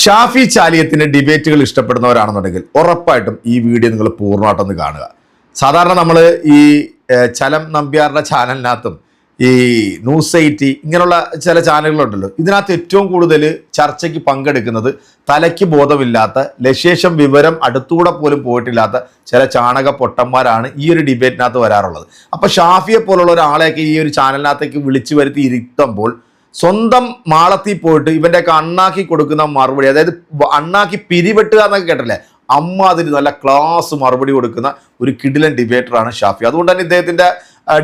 ഷാഫി ചാലിയത്തിന്റെ ഡിബേറ്റുകൾ ഇഷ്ടപ്പെടുന്നവരാണെന്നുണ്ടെങ്കിൽ ഉറപ്പായിട്ടും ഈ വീഡിയോ നിങ്ങൾ പൂർണ്ണമായിട്ടൊന്ന് കാണുക. സാധാരണ നമ്മൾ ഈ ചലം നമ്പ്യാരുടെ ചാനലിനകത്തും ഈ ന്യൂസ് 80 ഇങ്ങനെയുള്ള ചില ചാനലുകളുണ്ടല്ലോ, ഇതിനകത്ത് ഏറ്റവും കൂടുതൽ ചർച്ചയ്ക്ക് പങ്കെടുക്കുന്നത് തലയ്ക്ക് ബോധമില്ലാത്ത, ലശേഷം വിവരം അടുത്തൂടെ പോലും പോയിട്ടില്ലാത്ത ചില ചാണക പൊട്ടന്മാരാണ് ഈ ഒരു ഡിബേറ്റിനകത്ത് വരാറുള്ളത്. അപ്പോൾ ഷാഫിയെ പോലുള്ള ഒരാളെയൊക്കെ ഈ ഒരു ചാനലിനകത്തേക്ക് വിളിച്ചു വരുത്തി ഇരുത്തുമ്പോൾ സ്വന്തം മാളത്തിൽ പോയിട്ട് ഇവൻ്റെയൊക്കെ അണ്ണാക്കി കൊടുക്കുന്ന മറുപടി, അതായത് അണ്ണാക്കി പിരിവെട്ടുക എന്നൊക്കെ കേട്ടല്ലേ, അതിന് നല്ല ക്ലാസ് മറുപടി കൊടുക്കുന്ന ഒരു കിടിലൻ ഡിബേറ്ററാണ് ഷാഫി. അതുകൊണ്ട് തന്നെ ഇദ്ദേഹത്തിൻ്റെ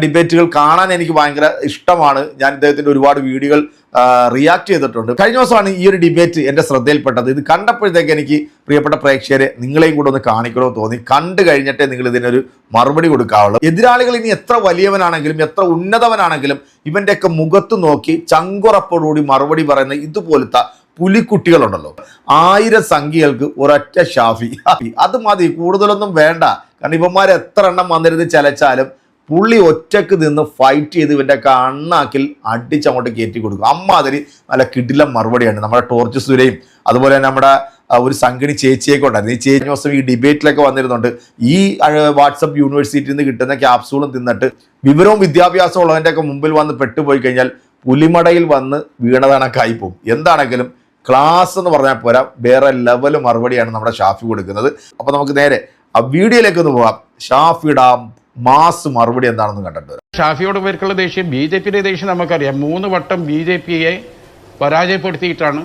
ഡിബേറ്റുകൾ കാണാൻ എനിക്ക് ഭയങ്കര ഇഷ്ടമാണ്. ഞാൻ ഇദ്ദേഹത്തിൻ്റെ ഒരുപാട് വീഡിയോകൾ റിയാക്ട് ചെയ്തിട്ടുണ്ട്. കഴിഞ്ഞ ദിവസമാണ് ഈ ഒരു ഡിബേറ്റ് എൻ്റെ ശ്രദ്ധയിൽപ്പെട്ടത്. ഇത് കണ്ടപ്പോഴത്തേക്ക് എനിക്ക് പ്രിയപ്പെട്ട പ്രേക്ഷകരെ നിങ്ങളെയും കൂടെ ഒന്ന് കാണിക്കണമെന്ന് തോന്നി. കണ്ടു കഴിഞ്ഞിട്ടേ നിങ്ങൾ ഇതിനൊരു മറുപടി കൊടുക്കാവുള്ളൂ. എതിരാളികൾ ഇനി എത്ര വലിയവനാണെങ്കിലും എത്ര ഉന്നതവനാണെങ്കിലും ഇവൻ്റെയൊക്കെ മുഖത്ത് നോക്കി ചങ്കുറപ്പോടുകൂടി മറുപടി പറയുന്ന ഇതുപോലത്തെ പുലിക്കുട്ടികളുണ്ടല്ലോ. 1000 സംഖ്യകൾക്ക് ഒരൊറ്റ ഷാഫി, അത് മതി, കൂടുതലൊന്നും വേണ്ട. കാരണം ഇവന്മാർ എത്ര എണ്ണം വന്നിരുന്ന് ചലച്ചാലും പുള്ളി ഒറ്റക്ക് നിന്ന് ഫൈറ്റ് ചെയ്ത് ഇവൻ്റെ അണ്ണാക്കിൽ അടിച്ചങ്ങോട്ട് കയറ്റി കൊടുക്കും. അമ്മാതിരി നല്ല കിടിലം മറുപടിയാണ്. നമ്മുടെ ടോർച്ച് സുരയും അതുപോലെ തന്നെ നമ്മുടെ ഒരു സംഘിണി ചേച്ചിയൊക്കെ ഉണ്ടായിരുന്നു. ഈ ചേച്ചി ദിവസം ഈ ഡിബേറ്റിലൊക്കെ വന്നിരുന്നുണ്ട്. ഈ വാട്സപ്പ് യൂണിവേഴ്സിറ്റിയിൽ നിന്ന് കിട്ടുന്ന ക്യാപ്സൂളും തിന്നിട്ട് വിവരവും വിദ്യാഭ്യാസവും ഉള്ളതിൻ്റെയൊക്കെ മുമ്പിൽ വന്ന് പെട്ടുപോയി കഴിഞ്ഞാൽ പുലിമടയിൽ വന്ന് വീണതണക്കായി പോകും. എന്താണെങ്കിലും ക്ലാസ് എന്ന് പറഞ്ഞാൽ പോരാ, വേറെ ലെവൽ മറുപടിയാണ് നമ്മുടെ ഷാഫി കൊടുക്കുന്നത്. അപ്പോൾ നമുക്ക് നേരെ ആ വീഡിയോയിലേക്ക് ഒന്ന് പോകാം. ഷാഫിയുടെ മാസ് മറുപടി എന്താണെന്ന് കണ്ടിട്ട് ഷാഫിയോട് പേർക്കുള്ള ദേഷ്യം BJPയുടെ ദേഷ്യം നമുക്കറിയാം. 3 വട്ടം BJPയെ പരാജയപ്പെടുത്തിയിട്ടാണ്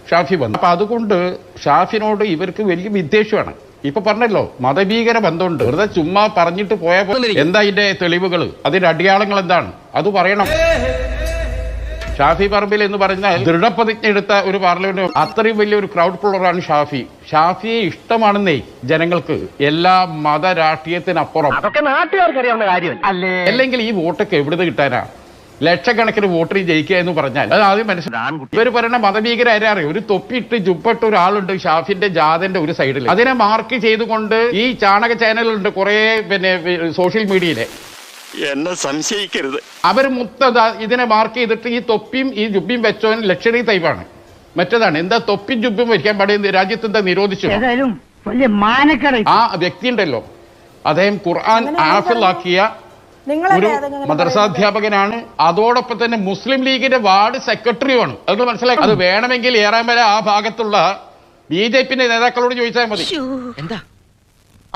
ഷാഫി വന്നത്. അപ്പം അതുകൊണ്ട് ഷാഫിനോട് ഇവർക്ക് വലിയ വിദ്വേഷമാണ്. ഇപ്പൊ പറഞ്ഞല്ലോ, മതഭീകര ബന്ധമുണ്ട്. വെറുതെ ചുമ്മാ പറഞ്ഞിട്ട് പോയാൽ എന്താ അതിന്റെ തെളിവുകൾ, അതിന്റെ അടയാളങ്ങൾ എന്താണ്, അത് പറയണം. ഷാഫി പറമ്പിൽ എന്ന് പറഞ്ഞാൽ ദൃഢപ്രതിജ്ഞ എടുത്ത ഒരു പാർലമെന്റ്, അത്രയും വലിയൊരു ക്രൗഡ് പുള്ളറാണ് ഷാഫി. ഷാഫിയെ ഇഷ്ടമാണെന്നേ ജനങ്ങൾക്ക്, എല്ലാ മത രാഷ്ട്രീയത്തിനപ്പുറം. അതൊക്കെ നാട്ടുകാർക്ക് അറിയാവുന്ന കാര്യമല്ലേ. അല്ലെങ്കിൽ ഈ വോട്ടൊക്കെ എവിടുന്ന് കിട്ടാനാ? ലക്ഷക്കണക്കിന് വോട്ടിൽ ജയിക്കുക എന്ന് പറഞ്ഞാൽ അത് ആദ്യം മനസ്സിലാകും. ഇവർ പറയുന്ന മതഭീകര അറിയാം. ഒരു തൊപ്പിയിട്ട് ജുപ്പിട്ട് ഒരാളുണ്ട് ഷാഫിന്റെ ജാഥന്റെ ഒരു സൈഡിൽ. അതിനെ മാർക്ക് ചെയ്തുകൊണ്ട് ഈ ചാണക ചാനലുണ്ട് കുറെ, പിന്നെ സോഷ്യൽ മീഡിയയിലെ, എന്നെ സംശയിക്കരുത്. അവർ ഇതിനെ മാർക്ക് ചെയ്തിട്ട് ഈ തൊപ്പിയും ഈ ജുബിയും വെച്ചോൻ ലക്ഷറി തൈവാണ്. മറ്റേതാണ് എന്താ തൊപ്പിയും ജുബിയും വയ്ക്കാൻ പാടിയ രാജ്യത്ത് എന്താ നിരോധിച്ചു? ആ വ്യക്തി ഉണ്ടല്ലോ, അദ്ദേഹം ഖുർആൻ ഹാഫിളാക്കിയ ഒരു മദ്രസാധ്യാപകനാണ്. അതോടൊപ്പം തന്നെ മുസ്ലിം ലീഗിന്റെ വാർഡ് സെക്രട്ടറിയുമാണ്. അത് മനസ്സിലാക്കി. അത് വേണമെങ്കിൽ ഏറാൻ വരെ ആ ഭാഗത്തുള്ള BJPന്റെ നേതാക്കളോട് ചോദിച്ചാൽ മതി. എന്താ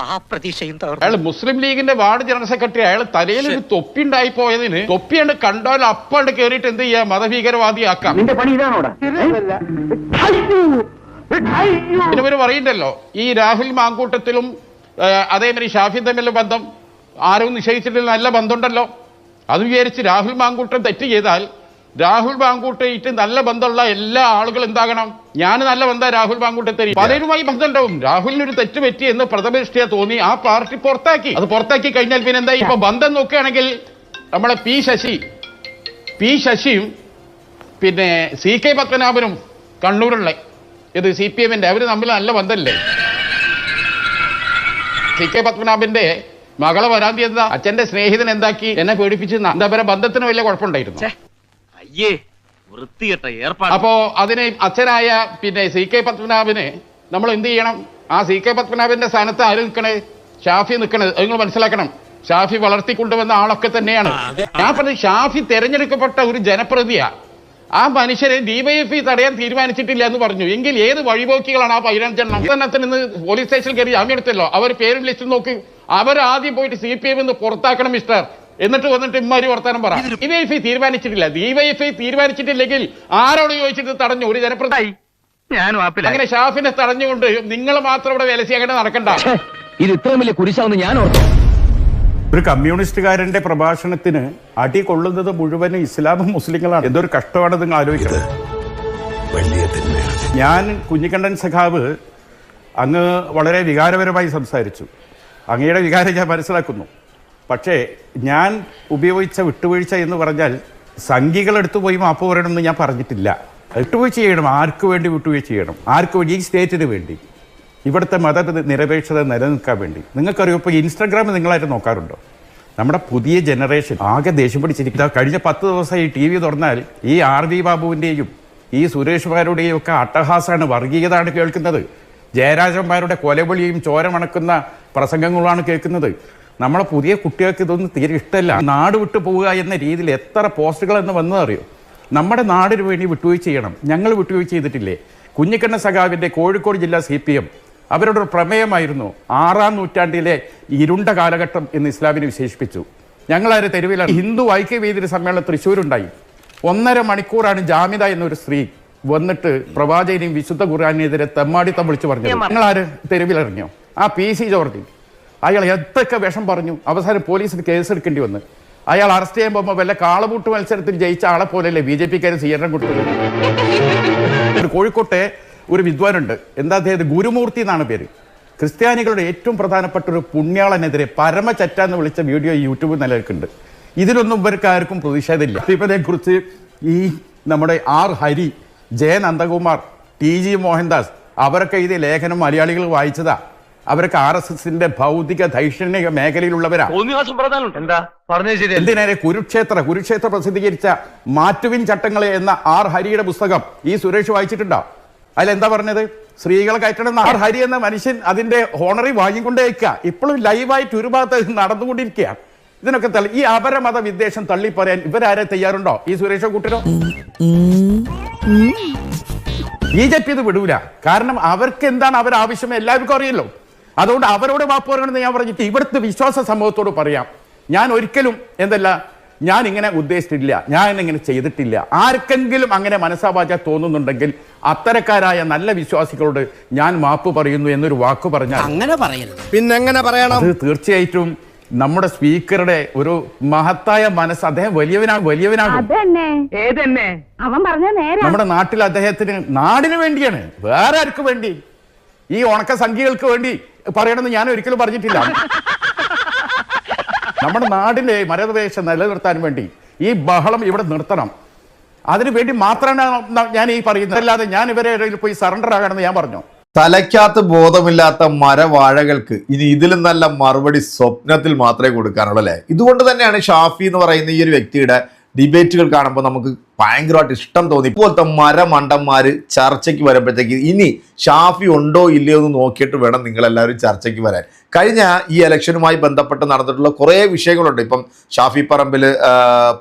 ആ പ്രതീക്ഷയും അയാൾ മുസ്ലിം ലീഗിന്റെ വാർഡ് ജനറൽ സെക്രട്ടറി. അയാൾ തലയിൽ ഒരു തൊപ്പി ഉണ്ടായി പോയതിന് തൊപ്പിയാണ് കണ്ടാൽ അപ്പാണ്ട് കയറിയിട്ട് എന്ത് ചെയ്യാ, മതഭീകരവാദിയാക്കാം. പിന്നെ ഇവര് പറയണ്ടല്ലോ, ഈ രാഹുൽ മാങ്കൂട്ടത്തിലും അതേമാതിരി ഷാഫി തമ്മിലുള്ള ബന്ധം ആരും നിശ്ചയിച്ചിട്ടില്ല, നല്ല ബന്ധമുണ്ടല്ലോ. അത് വിചാരിച്ച് രാഹുൽ മാങ്കൂട്ടം തെറ്റ് ചെയ്താൽ രാഹുൽ മാങ്കൂട്ടയിട്ട് നല്ല ബന്ധമുള്ള എല്ലാ ആളുകളും എന്താകണം? ഞാൻ നല്ല ബന്ധം രാഹുൽ മാങ്കൂട്ടത്തെ പലരുമായി ബന്ധമുണ്ടാവും. രാഹുലിനൊരു തെറ്റ് പറ്റി എന്ന് പ്രഥമദൃഷ്ടിയ തോന്നി ആ പാർട്ടി പുറത്താക്കി. അത് പുറത്താക്കി കഴിഞ്ഞാൽ പിന്നെ എന്താ? ഇപ്പൊ ബന്ധം നോക്കുകയാണെങ്കിൽ നമ്മളെ പി ശശിയും പിന്നെ CK പത്മനാഭനും കണ്ണൂരുള്ള ഇത് CPMന്റെ അവർ തമ്മിൽ നല്ല ബന്ധമല്ലേ? CK പത്മനാഭന്റെ മകളെ വരാന്തി എന്താ, അച്ഛന്റെ സ്നേഹിതൻ എന്താക്കി എന്നെ പേടിപ്പിച്ച്, എന്താ പറയുക, ബന്ധത്തിന് വലിയ കുഴപ്പമുണ്ടായിരുന്നു. അപ്പോ അതിന് അച്ഛനായ പിന്നെ CK പത്മനാഭന് നമ്മൾ എന്ത് ചെയ്യണം? ആ CK പത്മനാഭന്റെ സ്ഥാനത്ത് ആര് നിൽക്കണേ? ഷാഫി നിൽക്കണത്. അത് നിങ്ങൾ മനസ്സിലാക്കണം. ഷാഫി വളർത്തിക്കൊണ്ടുവന്ന ആളൊക്കെ തന്നെയാണ്. ഞാൻ പറഞ്ഞത് ഷാഫി തെരഞ്ഞെടുക്കപ്പെട്ട ഒരു ജനപ്രതിനിധിയാ. ആ മനുഷ്യരെ DYFI തടയാൻ തീരുമാനിച്ചിട്ടില്ല എന്ന് പറഞ്ഞു. എങ്കിൽ ഏത് വഴിപോക്കികളാണ് ആ 15 എണ്ണത്തിന് ഇന്ന് പോലീസ് സ്റ്റേഷനിൽ കയറി ജാമ്യം എടുത്തല്ലോ? അവർ പേരും ലിസ്റ്റ് നോക്കി അവരാദ്യം പോയിട്ട് CPM പുറത്താക്കണം മിസ്റ്റർ, എന്നിട്ട് വന്നിട്ട് ഇമ്മാരി വർത്താനം പറ. DYFI തീരുമാനിച്ചിട്ടില്ല. DYFI തീരുമാനിച്ചിട്ടില്ലെങ്കിൽ ആരോട് ചോദിച്ചിട്ട് തടഞ്ഞു? ഒരു ജനപ്രതിനിധി. അങ്ങനെ ഷാഫിനെ തടഞ്ഞുകൊണ്ട് നിങ്ങൾ മാത്രം ഇവിടെ വിലസിയാകട്ടെ നടക്കണ്ട. ഇത് ഇത്രയും വലിയ കുരിശാവുന്ന ഞാൻ ഓർത്തു. ഒരു കമ്മ്യൂണിസ്റ്റുകാരന്റെ പ്രഭാഷണത്തിന് അടി കൊള്ളുന്നത് മുഴുവനും ഇസ്ലാമും മുസ്ലിങ്ങളാണ്. എന്തൊരു കഷ്ടമാണ് നിങ്ങൾ ആലോചിക്കുന്നത്. ഞാൻ കുഞ്ഞിക്കണ്ണൻ സഖാവ് അങ്ങ് വളരെ വികാരപരമായി സംസാരിച്ചു. അങ്ങയുടെ വികാരം ഞാൻ മനസ്സിലാക്കുന്നു. പക്ഷേ ഞാൻ ഉപയോഗിച്ച വിട്ടുവീഴ്ച എന്ന് പറഞ്ഞാൽ സംഘികളെടുത്തു പോയി മാപ്പ് പറയണമെന്ന് ഞാൻ പറഞ്ഞിട്ടില്ല. വിട്ടുവീഴ്ച ചെയ്യണം. ആർക്ക് വേണ്ടി വിട്ടുവീഴ്ച ചെയ്യണം? ആർക്ക് വേണ്ടി? ഈ സ്റ്റേറ്റിന് വേണ്ടി, ഇവിടുത്തെ മത നിരപേക്ഷത നിലനിൽക്കാൻ വേണ്ടി. നിങ്ങൾക്കറിയാം, ഇപ്പോൾ ഇൻസ്റ്റാഗ്രാം നിങ്ങളായിട്ട് നോക്കാറുണ്ടോ? നമ്മുടെ പുതിയ ജനറേഷൻ ആകെ ദേഷ്യം പിടിച്ചിരിക്കുക. കഴിഞ്ഞ 10 ദിവസം ഈ TV തുറന്നാൽ ഈ RV ബാബുവിൻ്റെയും ഈ സുരേഷ്മാരുടെയും ഒക്കെ അട്ടഹാസമാണ്, വർഗീയതയാണ് കേൾക്കുന്നത്. ജയരാജന്മാരുടെ കൊലവിളിയും ചോരമണക്കുന്ന പ്രസംഗങ്ങളാണ് കേൾക്കുന്നത്. നമ്മളെ പുതിയ കുട്ടികൾക്ക് ഇതൊന്നും തീരെ ഇഷ്ടമല്ല. നാട് വിട്ടു പോവുക എന്ന രീതിയിൽ എത്ര പോസ്റ്റുകൾ എന്ന് വന്നതറിയോ? നമ്മുടെ നാടിന് വേണ്ടി വിട്ടുവീഴ്ച ചെയ്യണം. ഞങ്ങൾ വിട്ടുവീഴ്ച ചെയ്തിട്ടില്ലേ? കുഞ്ഞിക്കണ്ണ സഖാവിൻ്റെ കോഴിക്കോട് ജില്ലാ CPM അവരുടെ ഒരു പ്രമേയമായിരുന്നു 6-ാം നൂറ്റാണ്ടിലെ ഇരുണ്ട കാലഘട്ടം എന്ന് ഇസ്ലാമിനെ വിശേഷിപ്പിച്ചു. ഞങ്ങളാര് തെരുവിലാണ്. ഹിന്ദു ഐക്യവേദി സമ്മേളനം തൃശ്ശൂരുണ്ടായി. 1.5 മണിക്കൂറാണ് ജാമിദ എന്നൊരു സ്ത്രീ വന്നിട്ട് പ്രവാചകനെയും വിശുദ്ധ ഖുർആനെതിരെ തെമ്മാടിത്തം വിളിച്ചു പറഞ്ഞു. ഞങ്ങളാര് തെരുവിലിറങ്ങിയോ? ആ PC ജോർജ് അയാൾ എന്തൊക്കെ വിഷം പറഞ്ഞു. അവസാനം പോലീസിന് കേസെടുക്കേണ്ടി വന്ന്. അയാൾ അറസ്റ്റ് ചെയ്യാൻ പോകുമ്പോൾ വല്ല കാളപൂട്ട് മത്സരത്തിൽ ജയിച്ച ആളെ പോലെയല്ലേ BJP-ക്കാരും സ്വീകരണം കൊടുത്തത്. കോഴിക്കോട്ടെ ഒരു വിദ്വാനുണ്ട്, എന്താ അദ്ദേഹം ഗുരുമൂർത്തി എന്നാണ് പേര്. ക്രിസ്ത്യാനികളുടെ ഏറ്റവും പ്രധാനപ്പെട്ട ഒരു പുണ്യാളനെതിരെ പരമചറ്റ എന്ന് വിളിച്ച വീഡിയോ യൂട്യൂബിൽ നിലനിൽക്കുന്നുണ്ട്. ഇതിലൊന്നും ഇവർക്ക് ആർക്കും പ്രതിഷേധമില്ല. ഇവരെ കുറിച്ച് ഈ നമ്മുടെ R Hari, J Nandakumar, TG Mohandas അവരൊക്കെ ഇത് ലേഖനം മലയാളികൾ വായിച്ചതാ. അവരൊക്കെ RSSന്റെ ഭൗതിക ദൈക്ഷണിക മേഖലയിലുള്ളവരാ. എന്താ പറഞ്ഞത് ശരി? എന്തിനേറെ കുരുക്ഷേത്ര പ്രസിദ്ധീകരിച്ച മാറ്റുവിൻ ചട്ടങ്ങളെ എന്ന R ഹരിയുടെ പുസ്തകം ഈ സുരേഷ് വായിച്ചിട്ടുണ്ടോ? അതിലെന്താ പറഞ്ഞത്? സ്ത്രീകളെ കയറ്റണം. R ഹരി എന്ന മനുഷ്യൻ അതിന്റെ ഹോണറി വാങ്ങിക്കൊണ്ടേക്കുക. ഇപ്പോഴും ലൈവായിട്ട് ഒരു ഭാഗത്ത് നടന്നുകൊണ്ടിരിക്കുക. ഇതിനൊക്കെ ഈ അപരമത വിദ്വേഷം തള്ളി പറയാൻ ഇവരാരെ തയ്യാറുണ്ടോ? ഈ സുരേഷോ കൂട്ടരോ? BJP ഇത് വിടൂല. കാരണം അവർക്ക് എന്താണ് അവരാവശ്യം എല്ലാവർക്കും അറിയല്ലോ. അതുകൊണ്ട് അവരോട് മാപ്പ് പറയണമെന്ന് ഞാൻ പറഞ്ഞിട്ട് ഇവിടുത്തെ വിശ്വാസ സമൂഹത്തോട് പറയാം, ഞാൻ ഒരിക്കലും ഞാൻ ഇങ്ങനെ ഉദ്ദേശിച്ചിട്ടില്ല, ഞാൻ ഇങ്ങനെ ചെയ്തിട്ടില്ല. ആർക്കെങ്കിലും അങ്ങനെ മനസ്സാവാച തോന്നുന്നുണ്ടെങ്കിൽ അത്തരക്കാരായ നല്ല വിശ്വാസികളോട് ഞാൻ മാപ്പ് പറയുന്നു എന്നൊരു വാക്ക് പറഞ്ഞാൽ അങ്ങനെ പറയരുത്. പിന്നെ എങ്ങനെ പറയണം? അത് തീർച്ചയായിട്ടും നമ്മുടെ സ്പീക്കറുടെ ഒരു മഹത്തായ മനസ്സ്. അദ്ദേഹം വലിയവനാകും. നമ്മുടെ നാട്ടിൽ അദ്ദേഹത്തിന് നാടിന് വേണ്ടിയാണ്, വേറെ ആർക്ക് വേണ്ടി? ഈ ഉണക്ക സംഖ്യകൾക്ക് വേണ്ടി പറയണമെന്ന് ഞാൻ ഒരിക്കലും പറഞ്ഞിട്ടില്ല. നമ്മുടെ നാടിന്റെ മരവേഷം നിലനിർത്താൻ വേണ്ടി ഈ ബഹളം ഇവിടെ നിർത്തണം. അതിനു വേണ്ടി മാത്രമാണ് ഞാൻ ഈ പറയുന്നത്. അല്ലാതെ ഞാൻ ഇവരെ പോയി സറണ്ടർ ആകണമെന്ന് ഞാൻ പറഞ്ഞു. തലയ്ക്കകത്ത് ബോധമില്ലാത്ത മരവാഴകൾക്ക് ഇനി ഇതിലും നല്ല മറുപടി സ്വപ്നത്തിൽ മാത്രമേ കൊടുക്കാനുള്ളൂ അല്ലേ? ഇതുകൊണ്ട് തന്നെയാണ് ഷാഫി എന്ന് പറയുന്ന ഈ ഒരു വ്യക്തിയുടെ ഡിബേറ്റുകൾ കാണുമ്പോൾ നമുക്ക് ഭയങ്കരമായിട്ട് ഇഷ്ടം തോന്നി. ഇപ്പോഴത്തെ മരമണ്ടന്മാര് ചർച്ചയ്ക്ക് വരുമ്പോഴത്തേക്ക് ഇനി ഷാഫി ഉണ്ടോ ഇല്ലയോ എന്ന് നോക്കിയിട്ട് വേണം നിങ്ങളെല്ലാവരും ചർച്ചയ്ക്ക് വരാൻ. കഴിഞ്ഞ ഈ ഇലക്ഷനുമായി ബന്ധപ്പെട്ട് നടന്നിട്ടുള്ള കുറേ വിഷയങ്ങളുണ്ട്. ഇപ്പം ഷാഫി പറമ്പിൽ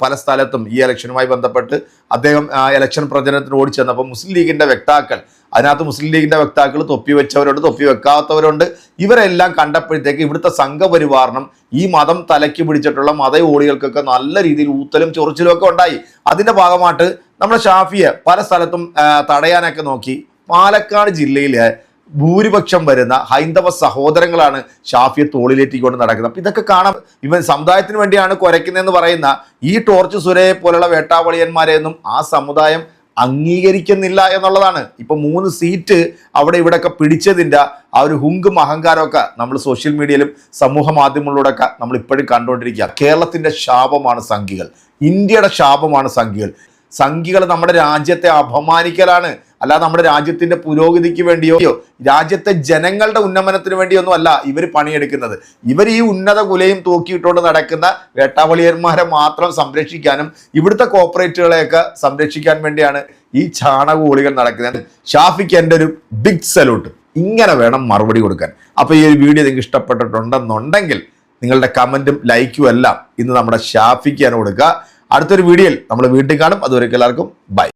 പല സ്ഥലത്തും ഈ ഇലക്ഷനുമായി ബന്ധപ്പെട്ട് അദ്ദേഹം ഇലക്ഷൻ പ്രചരണത്തിന് ഓടിച്ചെന്നപ്പോൾ മുസ്ലിം ലീഗിൻ്റെ വക്താക്കൾ, അതിനകത്ത് മുസ്ലിം ലീഗിൻ്റെ വക്താക്കൾ തൊപ്പി വെച്ചവരുണ്ട്, തൊപ്പി വെക്കാത്തവരുണ്ട്. ഇവരെല്ലാം കണ്ടപ്പോഴത്തേക്ക് ഇവിടുത്തെ സംഘപരിവാരണം ഈ മതം തലയ്ക്ക് പിടിച്ചിട്ടുള്ള മതയോളികൾക്കൊക്കെ നല്ല രീതിയിൽ ഊത്തലും ചൊറിച്ചിലും ഒക്കെ ഉണ്ടായി. അതിൻ്റെ ഭാഗമായിട്ട് നമ്മുടെ ഷാഫിയെ പല സ്ഥലത്തും തടയാനൊക്കെ നോക്കി. പാലക്കാട് ജില്ലയിലെ ഭൂരിപക്ഷം വരുന്ന ഹൈന്ദവ സഹോദരങ്ങളാണ് ഷാഫിയെ തോളിലേറ്റിക്കൊണ്ട് നടക്കുന്നത്. അപ്പം ഇതൊക്കെ കാണാം. ഇവൻ സമുദായത്തിന് വേണ്ടിയാണ് കുരയ്ക്കുന്നതെന്ന് പറയുന്ന ഈ ടോർച്ച് സുരയെ പോലുള്ള വേട്ടാവളിയന്മാരെയൊന്നും ആ സമുദായം അംഗീകരിക്കുന്നില്ല എന്നുള്ളതാണ്. ഇപ്പൊ 3 സീറ്റ് അവിടെ ഇവിടെയൊക്കെ പിടിച്ചതിൻ്റെ ആ ഒരു ഹുങ്കും അഹങ്കാരമൊക്കെ നമ്മൾ സോഷ്യൽ മീഡിയയിലും സമൂഹ മാധ്യമങ്ങളിലൂടെയൊക്കെ നമ്മൾ ഇപ്പോഴും കണ്ടുകൊണ്ടിരിക്കുക. കേരളത്തിന്റെ ശാപമാണ് സംഘികൾ, ഇന്ത്യയുടെ ശാപമാണ് സംഘികൾ. സംഘികൾ നമ്മുടെ രാജ്യത്തെ അപമാനിക്കലാണ്, അല്ലാതെ നമ്മുടെ രാജ്യത്തിന്റെ പുരോഗതിക്ക് വേണ്ടിയോ രാജ്യത്തെ ജനങ്ങളുടെ ഉന്നമനത്തിന് വേണ്ടിയൊന്നും അല്ല ഇവർ പണിയെടുക്കുന്നത്. ഇവർ ഈ ഉന്നത കുലയും തൂക്കിയിട്ടുകൊണ്ട് നടക്കുന്ന വേട്ടാവളിയന്മാരെ മാത്രം സംരക്ഷിക്കാനും ഇവിടുത്തെ കോർപ്പറേറ്റുകളെയൊക്കെ സംരക്ഷിക്കാൻ വേണ്ടിയാണ് ഈ ചാണകോളികൾ നടക്കുന്നത്. ഷാഫിക്ക് എൻ്റെ ഒരു ബിഗ് സല്യൂട്ട്. ഇങ്ങനെ വേണം മറുപടി കൊടുക്കാൻ. അപ്പോൾ ഈ ഒരു വീഡിയോ നിങ്ങൾക്ക് ഇഷ്ടപ്പെട്ടിട്ടുണ്ടെന്നുണ്ടെങ്കിൽ നിങ്ങളുടെ കമൻറ്റും ലൈക്കും എല്ലാം ഇന്ന് നമ്മുടെ ഷാഫിക്ക് കൊടുക്കുക. അടുത്തൊരു വീഡിയോയിൽ നമ്മൾ വീണ്ടും കാണും. അതുവരെ എല്ലാവർക്കും ബൈ.